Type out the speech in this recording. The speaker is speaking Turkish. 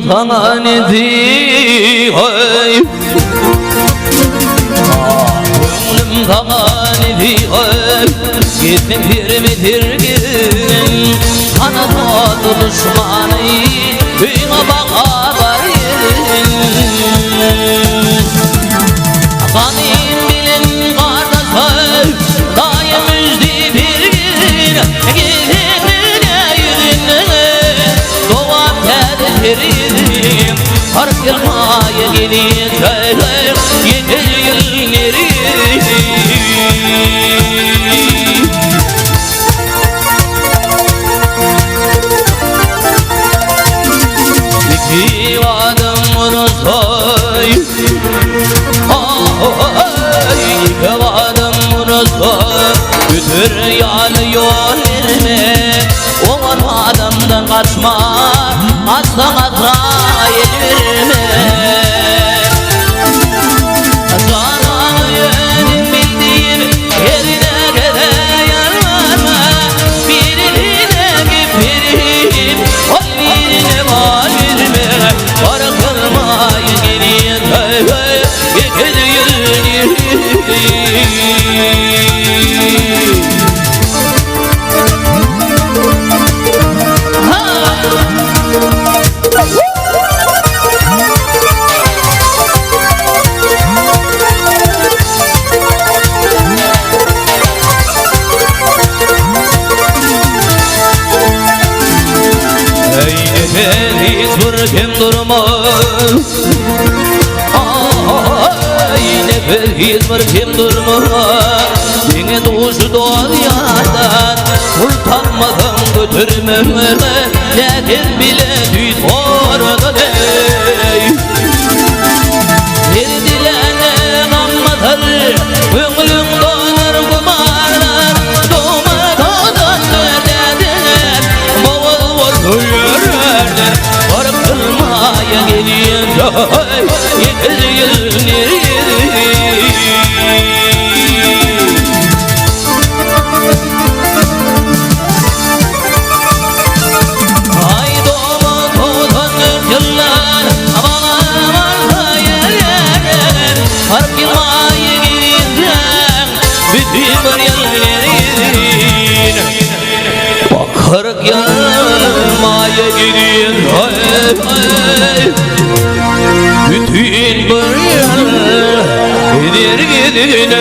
tanesi oy Gönlüm tanesi oy Gitmek bir bitirgin Kanat düşmanı Üyüne bakarayım Kanım bilin kardeşler Daim üzdü bir gün Gidinine yüzüne Doğan terlerim Harp yılmaya gelince Yeter yılları İki adım unutay İki adım unutay Bütün yanıyor elime O adamdan kaçma Asla elime Sana yedim bildiğim yerine kadar yanma Birine giderim O birine varme Bırakılmaya gelin Yeter yılını Hiç kim durmaz Hiç kim durmaz Yine doğuşu doğayandan Kurtarmadan götürmem Lakin bile düz orada değil Bir dilene anlatır Gönlüm donar kumarlar Doğmadan ödedir Bavul vur yürürdür Bırakılmaya gelince Yeter yılını Kırk yılmaya gidin Bütün bir yıl Gider gidin